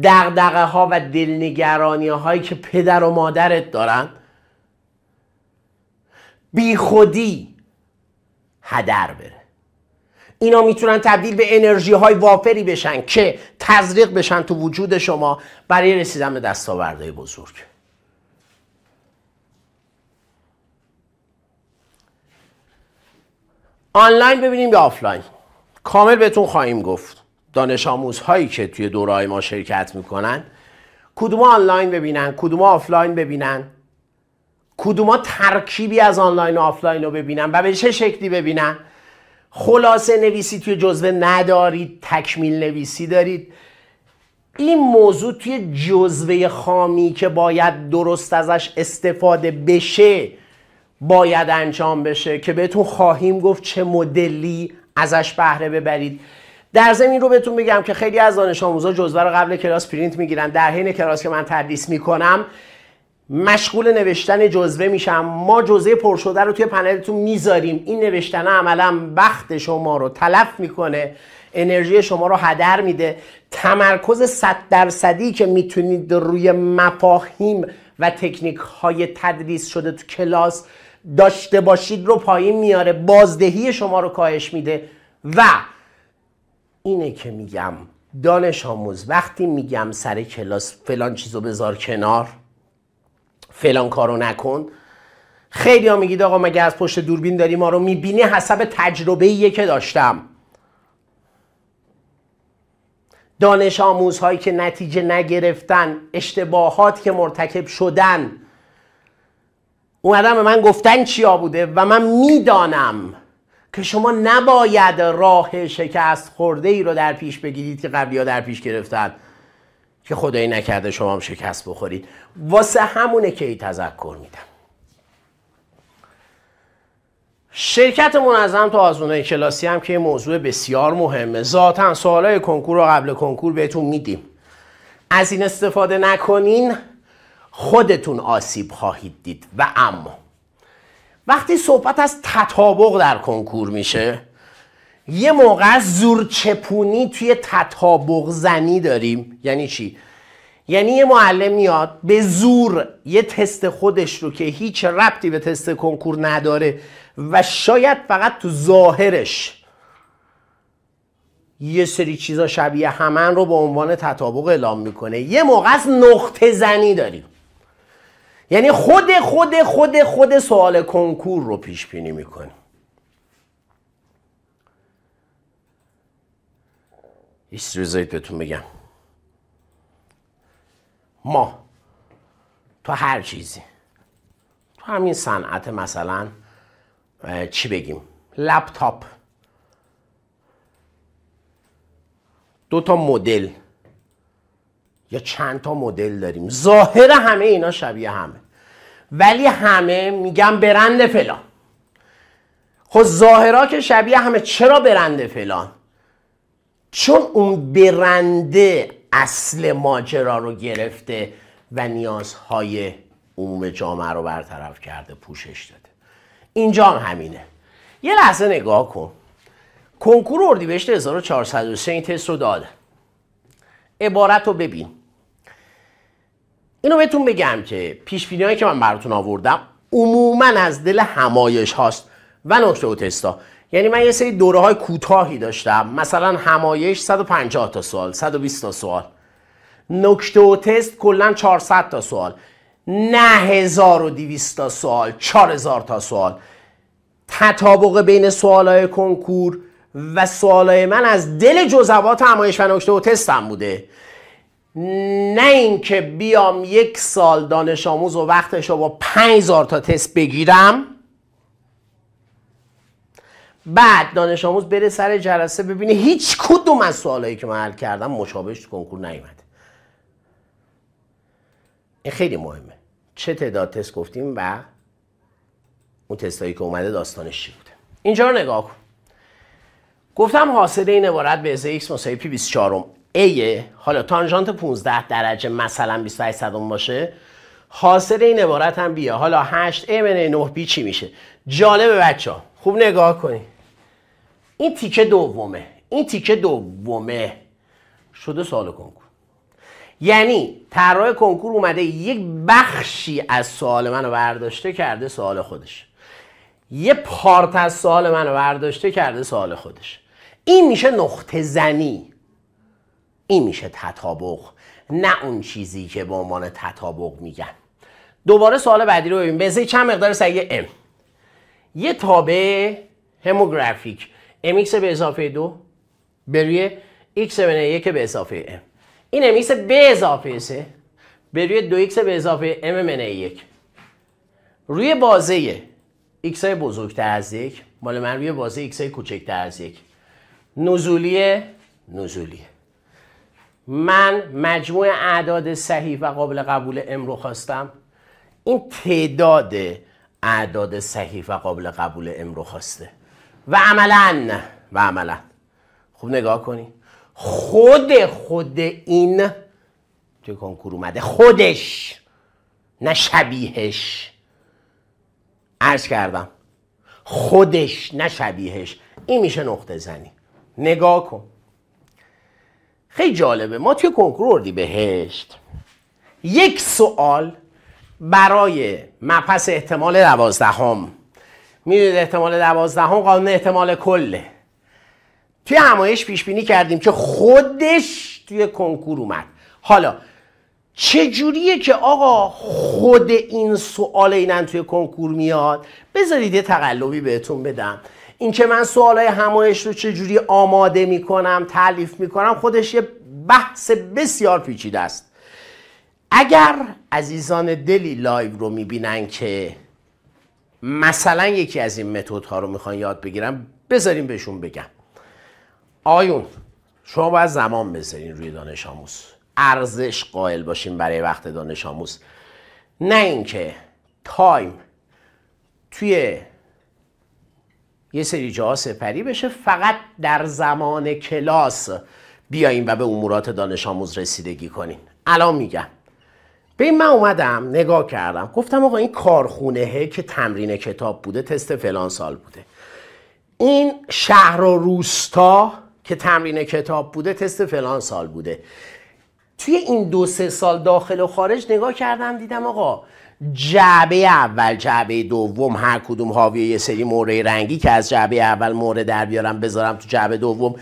دغدغه ها و دلنگرانی هایی که پدر و مادرت دارن بی خودی هدر بره. اینا میتونن تبدیل به انرژی های وافری بشن که تزریق بشن تو وجود شما برای رسیدن به دستاوردهای بزرگ. آنلاین ببینیم یا آفلاین؟ کامل بهتون خواهیم گفت. دانش آموزهایی که توی دوره‌های ما شرکت میکنن کدوما آنلاین ببینن، کدوما آفلاین ببینن، کدوما ترکیبی از آنلاین و آفلاین رو ببینن و به چه شکلی ببینن. خلاصه نویسی توی جزوه ندارید، تکمیل نویسی دارید. این موضوع توی جزوه خامی که باید درست ازش استفاده بشه باید انجام بشه که بهتون خواهیم گفت چه مدلی ازش بهره ببرید. در ضمن رو بهتون بگم که خیلی از دانش آموزا جزوه رو قبل کلاس پرینت میگیرن. در حین کلاس که من تدریس میکنم مشغول نوشتن جزوه میشم. ما جزوه پر شده رو توی پنلتون میذاریم. این نوشتن عملا وقت شما رو تلف میکنه، انرژی شما رو هدر میده. تمرکز 100% که میتونید روی مفاهیم و تکنیک های تدریس شده تو کلاس داشته باشید رو پایین میاره، بازدهی شما رو کاهش میده. و اینه که میگم دانش آموز وقتی میگم سر کلاس فلان چیزو بذار کنار، فلان کارو نکن، خیلی ها میگید آقا مگه از پشت دوربین داری ما رو میبینی؟ حسب تجربه‌ایه که داشتم. دانش آموزهایی که نتیجه نگرفتن، اشتباهات که مرتکب شدن، اومدن به من گفتن چیا بوده و من میدانم که شما نباید راه شکست خورده ای رو در پیش بگیرید که قبلی ها در پیش گرفتن که خدایی نکرده شما هم شکست بخورید. واسه همونه که ای تذکر میدم. شرکت منظم تو آزمون‌های کلاسی هم که یه موضوع بسیار مهمه. ذاتاً سوالای کنکور رو قبل کنکور بهتون میدیم. از این استفاده نکنین خودتون آسیب خواهید دید. و اما وقتی صحبت از تطابق در کنکور میشه، یه موقع زورچپونی توی تطابق زنی داریم. یعنی چی؟ یعنی یه معلم میاد به زور یه تست خودش رو که هیچ ربطی به تست کنکور نداره و شاید فقط تو ظاهرش یه سری چیزا شبیه همن رو به عنوان تطابق اعلام میکنه. یه موقع از نقطه زنی داریم، یعنی خود سوال کنکور رو پیش بینی میکنیم. یه چیزی بهتون بگم، ما تو هر چیزی، تو همین صنعت مثلا چی بگیم، لپتاپ، 2 تا مدل یا چند تا مدل داریم، ظاهر همه اینا شبیه همه ولی همه میگم برند فلان. خب ظاهرها که شبیه همه، چرا برند فلان؟ چون اون برنده اصل ماجرا رو گرفته و نیازهای عموم جامعه رو برطرف کرده، پوشش داده. اینجا هم همینه. یه لحظه نگاه کن. کنکور اردیبهشت 1403 این تست رو داده. عبارت رو ببین. اینو بهتون بگم که پیش‌بینی‌هایی هایی که من براتون آوردم عموماً از دل همایش هاست و نکته و تستا. یعنی من یه سری دوره های کوتاهی داشتم، مثلا همایش 150 تا سوال، 120 تا سوال، نکته و تست کلا 400 تا سوال، نه 1200 تا سوال، 4000 تا سوال. تطابق بین سوالای کنکور و سوالای من از دل جزوات همایش و نکته و تستم بوده، نه اینکه بیام یک سال دانش آموز و وقتش رو با 5000 تا تست بگیرم، بعد دانش آموز بره سر جلسه ببینه هیچ کدوم از سوالایی که من حل کردم مشابهش تو کنکور نیومده. این خیلی مهمه. چه تعداد تست گفتیم و اون تستایی که اومده داستانش چی بوده. اینجا رو نگاه کن. گفتم حاصل این عبارت به ازای x مساوی پی 24 a، حالا تانژانت 15 درجه مثلا 28 صدم باشه، حاصل این عبارت هم بیا. حالا 8 a منهای 9 b چی میشه؟ جالبه بچه‌ها، خوب نگاه کنید. این تیکه دومه، این تیکه دومه شده سوال کنکور. یعنی طراح کنکور اومده یک بخشی از سوال منو برداشته کرده سوال خودش، یه پارت از سوال منو برداشته کرده سوال خودش. این میشه نقطه زنی، این میشه تطابق، نه اون چیزی که به عنوان تطابق میگن. دوباره سوال بعدی رو ببین. به ازای چند مقدار سریع m، یه تابع هموگرافیک mx به اضافه 2 به روی x به 1 به اضافه m، این mx به اضافه 3 به روی 2x به اضافه m منه 1 روی بازه x های بزرگتر از 1 مال من روی بازه x های کوچکتر از 1 نزولیه. من مجموع اعداد صحیح و قابل قبول m رو خواستم، این تعداد اعداد صحیح و قابل قبول m رو خواسته و عملاً خوب نگاه کنی، خود این توی کنکور اومده، خودش نه شبیهش. عرض کردم خودش نه شبیهش. این میشه نقطه زنی. نگاه کن، خیلی جالبه. ما توی کنکور اردیبهشت یک سوال برای مبحث احتمال 12، میدونید احتمال 12 قانون احتمال کله، توی همایش پیش بینی کردیم که خودش توی کنکور اومد. حالا چه جوریه که آقا خود این سوال اینن توی کنکور میاد؟ بذارید یه تقلبی بهتون بدم. این که من سوالای همایش رو چه جوری آماده میکنم، تالیف میکنم، خودش یه بحث بسیار پیچیده است. اگر عزیزان دلی لایو رو میبینن که مثلا یکی از این متدها رو میخوان یاد بگیرن، بذاریم بهشون بگم آیون شما باید زمان بذارین روی دانش آموز، ارزش قائل باشین برای وقت دانش آموز، نه اینکه تایم توی یه سری جاها سپری بشه فقط در زمان کلاس بیاییم و به امورات دانش آموز رسیدگی کنین. الان میگم ببین، من اومدم نگاه کردم گفتم آقا این کارخونهه که تمرین کتاب بوده تست فلان سال بوده، این شهر و روستا که تمرین کتاب بوده تست فلان سال بوده. توی این 2-3 سال داخل و خارج نگاه کردم دیدم آقا جعبه اول جعبه دوم هر کدوم حاوی یه سری مهره رنگی که از جعبه اول مهره در بیارم بذارم تو جعبه دوم،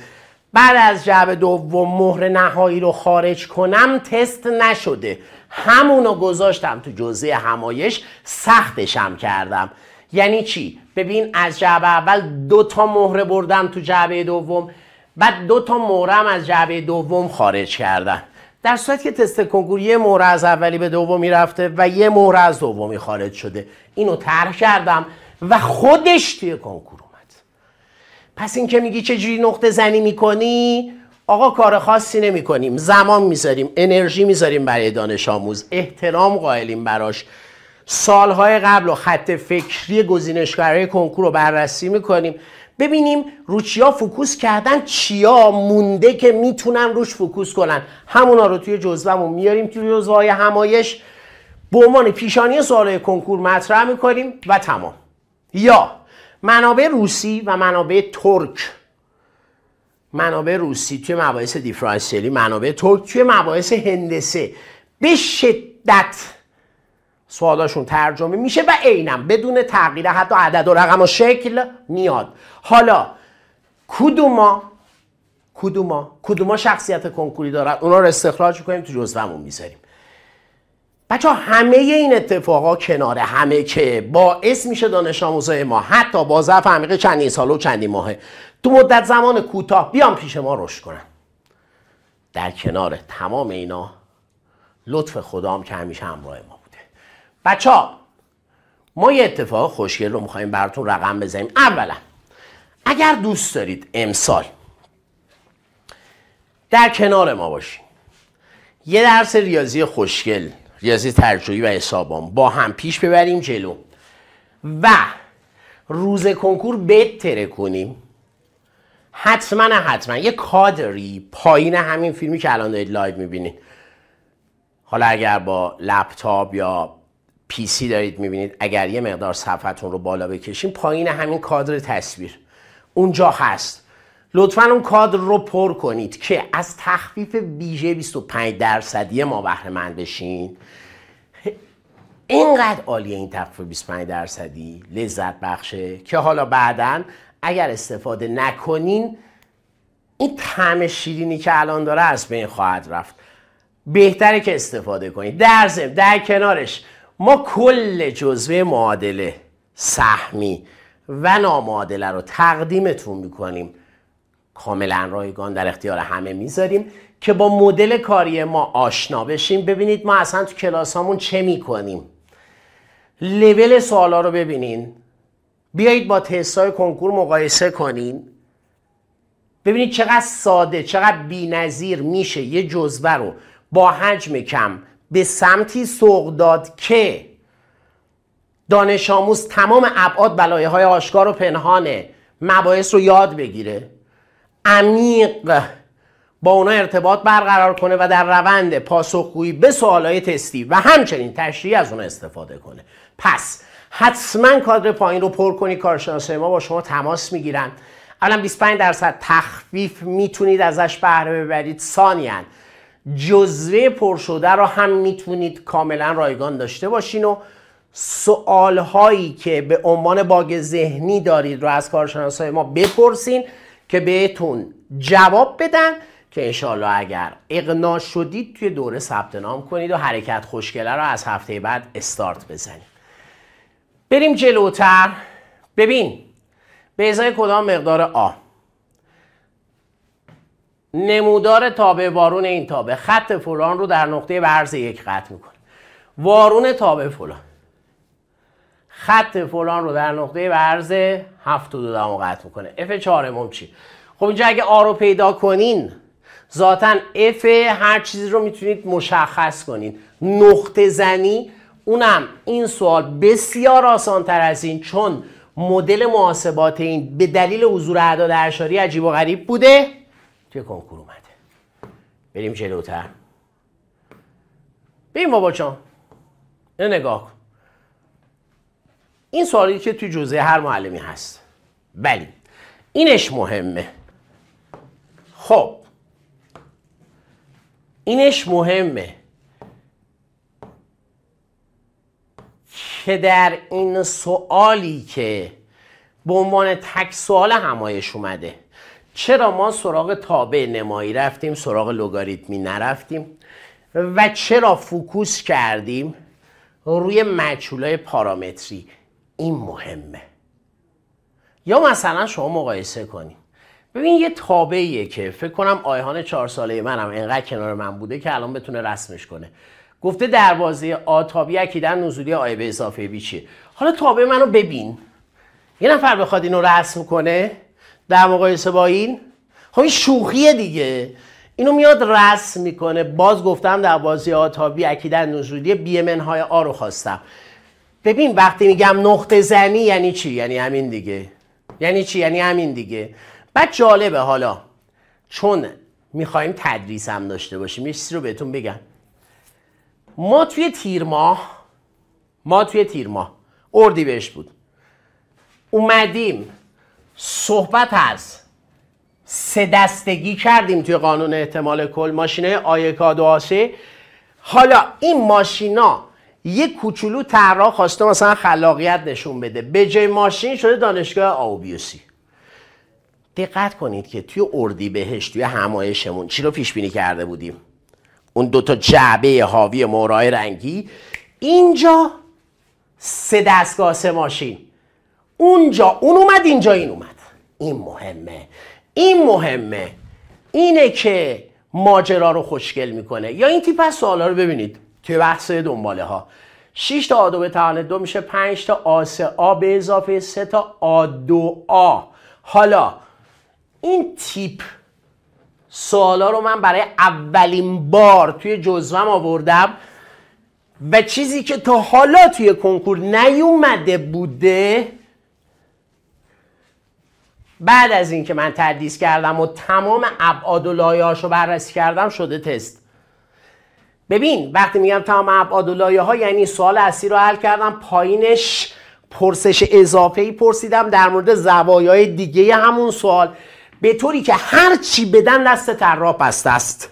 بعد از جعبه دوم مهر نهایی رو خارج کنم تست نشده، همونو گذاشتم تو جزء همایش، سختشم کردم. یعنی چی؟ ببین از جعبه اول 2 تا مهره بردم تو جعبه دوم، بعد 2 تا مهره هم از جعبه دوم خارج کردم، در صورتی که تست کنکور یه مهره از اولی به دومی رفته و یه مهره از دومی خارج شده. اینو طرح کردم و خودش توی کنکور اومد. پس این که میگی چجوری نقطه زنی میکنی؟ آقا کار خاصی نمی کنیم، زمان میذاریم، انرژی میذاریم برای دانش آموز، احترام قائلیم براش، سالهای قبل و خط فکری گزینشگرای کنکور رو بررسی میکنیم، ببینیم رو چیا فوکوس کردن، چیا مونده که میتونن روش فوکوس کنن، همونا رو توی جزوهمون میاریم توی جزوه‌های همایش، به عنوان پیشانی سوالای کنکور مطرح میکنیم و تمام. یا منابع روسی و منابع ترک، منابع روسی توی مباحث دیفرانسیلی، منابع ترک توی مباحث هندسه به شدت سوالاشون ترجمه میشه و عیناً بدون تغییر حتی عدد و رقم و شکل میاد. حالا کدوما شخصیت کنکوری دارن، اونا رو استخراج میکنیم تو جزوه‌مون میذاریم. بچه‌ها همه این اتفاقا کنار همه که باعث میشه دانش آموزای ما حتی با ضعف عمیق چندین ساله و چندین ماهه تو مدت زمان کوتاه بیان پیش ما رشد کنن. در کنار تمام اینا لطف خدام که همیشه همراه ما بوده. بچه‌ها ما یه اتفاق خوشگل رو می‌خوایم براتون رقم بزنیم. اولا اگر دوست دارید امسال در کنار ما باشین، یه درس ریاضی خوشگل، ریاضی ترجمه‌ای و حسابان با هم پیش ببریم جلو و روز کنکور بهتره کنیم، حتما یه کادری پایین همین فیلمی که الان دارید لایو میبینید، حالا اگر با لپتاپ یا پی سی دارید میبینید، اگر یه مقدار صفحتون رو بالا بکشین پایین همین کادر تصویر اونجا هست، لطفاً اون کادر رو پر کنید که از تخفیف ویژه 25% ما بهره مند بشین. اینقدر عالیه این تخفیف 25% لذت بخشه که حالا بعداً اگر استفاده نکنین این طعم شیرینی که الان داره از بین خواهد رفت. بهتره که استفاده کنید. در ضمن در کنارش ما کل جزوه معادله سهمی و نامعادله رو تقدیمتون میکنیم، کاملا رایگان در اختیار همه میذاریم که با مدل کاری ما آشنا بشیم، ببینید ما اصلا تو کلاسامون چه میکنیم، لول سوالا رو ببینین، بیایید با تست‌های کنکور مقایسه کنین، ببینید چقدر ساده، چقدر بی‌نظیر میشه یه جزوه رو با حجم کم به سمتی سوق داد که دانش آموز تمام ابعاد بلایه‌های آشکار و پنهان مباحث رو یاد بگیره، عمیق با اونا ارتباط برقرار کنه و در روند پاسخگویی به سوالهای تستی و همچنین تشریح از اون استفاده کنه. پس حتما کادر پایین رو پر کنید. کارشناسای ما با شما تماس میگیرن. اولا 25% تخفیف میتونید ازش بهره ببرید. ثانیاً جزوه پرشده رو هم میتونید کاملا رایگان داشته باشین و سوالهایی که به عنوان باگ ذهنی دارید رو از کارشناسای ما بپرسین که بهتون جواب بدن که انشالله اگر اقناع شدید توی دوره ثبت نام کنید و حرکت خوشگله رو از هفته بعد استارت بزنید. بریم جلوتر. ببین به ازای کدام مقدار آ، نمودار تابع وارون این تابع خط فلان رو در نقطه ورز یک قطع میکنه، وارون تابع فلان خط فلان رو در نقطه ورز 7.2 قطع میکنه. F4 چی؟ خب اینجا اگه آ رو پیدا کنین ذاتاً F هر چیزی رو میتونید مشخص کنین. نقطه زنی اونم این سوال بسیار آسان تر از این، چون مدل محاسبات این به دلیل حضور اعداد اعشاری عجیب و غریب بوده توی کنکور اومده. بریم جلوتر. بریم بابا جان اینو نگاه کن. این سوالی که توی جزء هر معلمی هست، ولی اینش مهمه. خب اینش مهمه که در این سوالی که به عنوان تک سوال همایش اومده، چرا ما سراغ تابع نمایی رفتیم، سراغ لگاریتمی نرفتیم و چرا فوکوس کردیم روی مجهولای پارامتری؟ این مهمه. یا مثلا شما مقایسه کنید، ببین یه تابعیه که فکر کنم آیهان 4 ساله منم اینقدر کنار من بوده که الان بتونه رسمش کنه. گفته دروازه آ تابع اکیداً نزولی آی به اضافه بی چیه. حالا تابع منو ببین، یه نفر بخواد اینو رسم کنه در مقایسه با این، خب این شوخیه دیگه. اینو میاد رسم میکنه. باز گفتم دروازه آ تابع اکیداً نزولی بی منهای آ رو خواستم. ببین وقتی میگم نقطه زنی یعنی چی؟ یعنی همین دیگه. یعنی چی؟ یعنی همین دیگه. بعد جالبه، حالا چون میخوایم تدریس هم داشته باشیم یه چیزی رو بهتون بگم. ما توی تیر ماه اردیبهشت بود اومدیم صحبت از 3 دستگی کردیم توی قانون احتمال کل، ماشینای آ1 آ2 آ3. حالا این ماشینا یه کوچولو طراح خواسته مثلا خلاقیت نشون بده، به جای ماشین شده دانشگاه آوبیوسی. دقت کنید که توی اردیبهشت توی همایشمون چی رو پیش بینی کرده بودیم؟ اون دوتا جعبه حاوی مهرهای رنگی، اینجا 3 دستگاه 3 ماشین، اونجا اون اومد، اینجا این اومد. این مهمه، این مهمه، اینه که ماجرا رو خوشگل میکنه. یا این تیپ از سوالا رو ببینید توی بحث دنباله ها. 6 تا آ2 به توان 2 میشه 5 تا آ3آ به اضافه 3 تا آ2آ. حالا این تیپ سوالا رو من برای اولین بار توی جزوه‌ام آوردم و چیزی که تا حالا توی کنکور نیومده بوده، بعد از اینکه من تدریس کردم و تمام ابعاد و لایه‌هاش رو بررسی کردم شده تست. ببین وقتی میگم تمام ابعاد و لایه‌ها یعنی سوال اصلی رو حل کردم، پایینش پرسش اضافه‌ای پرسیدم در مورد زوایای دیگه همون سوال، به طوری که هر چی بدن دست طراح بسته است،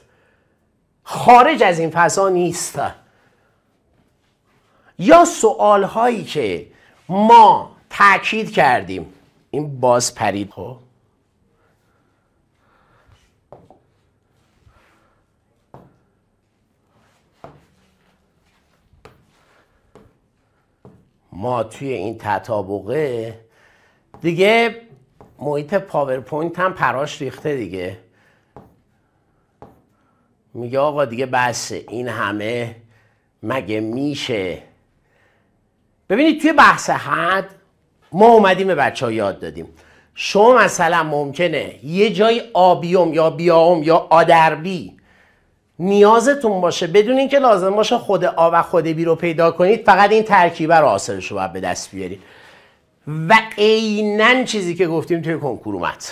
خارج از این فضا نیست. یا سوال هایی که ما تاکید کردیم، این باز پرید. خب ما توی این تطابقه دیگه محیط پاورپوینت هم پراش ریخته دیگه. میگه آقا دیگه بس، این همه مگه میشه؟ ببینید توی بحث حد ما اومدیم به بچه ها یاد دادیم شما مثلا ممکنه یه جای آبیوم یا بیاوم یا آدربی نیازتون باشه، بدون اینکه لازم باشه خود آ و خود بی رو پیدا کنید، فقط این ترکیبه رو حاصلش رو باید به دست بیارید. و عیناً چیزی که گفتیم توی کنکور اومد،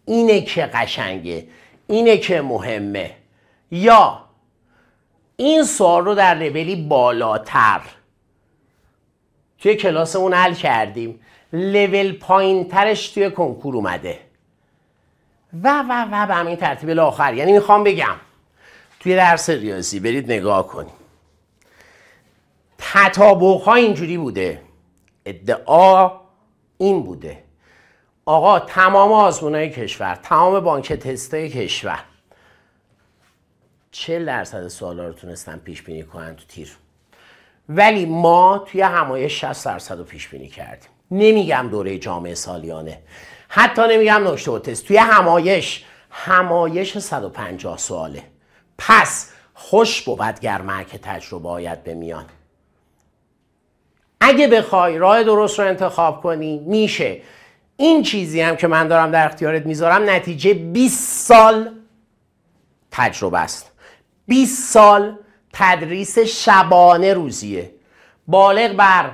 اینه که قشنگه، اینه که مهمه. یا این سوال رو در لولی بالاتر توی کلاسمون حل کردیم، لول پایین ترش توی کنکور اومده و به همین ترتیب الاخر. یعنی میخوام بگم توی درس ریاضی برید نگاه کنید، تطابق‌ها اینجوری بوده، ادعا این بوده آقا تمام آزمون‌های کشور، تمام بانک تست‌های کشور 40% سوالا رو تونستن پیش بینی کنن تو تیر، ولی ما توی همایش 60% رو پیش بینی کردیم. نمیگم دوره جامعه سالیانه، حتی نمیگم نکته و تست، توی همایش 150 سواله. پس خوش بود گر که تجربه آید به میان. اگه بخوای راه درست رو انتخاب کنی میشه. این چیزی هم که من دارم در اختیارت میذارم نتیجه 20 سال تجربه است، 20 سال تدریس شبانه روزیه، بالغ بر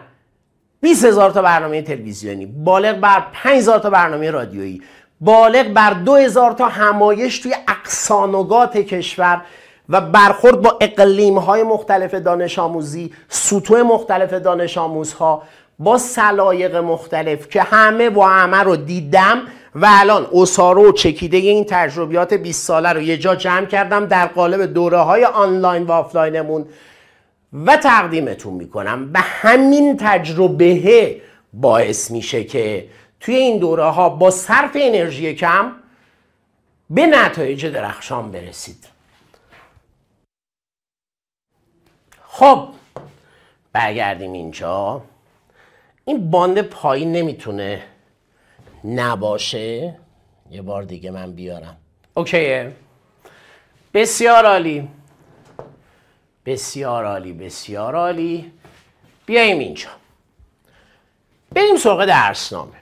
20,000 تا برنامه تلویزیونی، بالغ بر 5,000 تا برنامه رادیویی، بالغ بر 2,000 تا همایش توی اقصانوگات کشور و برخورد با اقلیم‌های مختلف دانش آموزی، سطوح مختلف دانش آموزها با سلایق مختلف که همه با همه رو دیدم و الان اساره و چکیده این تجربیات 20 ساله رو یه جا جمع کردم در قالب دوره‌های آنلاین و آفلاینمون و تقدیمتون میکنم. و همین تجربه باعث میشه که توی این دوره ها با صرف انرژی کم به نتایج درخشان برسید. خب برگردیم اینجا. این باند پایین نمیتونه نباشه. یه بار دیگه من بیارم. اوکیه؟ بسیار عالی، بسیار عالی، بسیار عالی. بیاییم اینجا بریم سراغ درسنامه.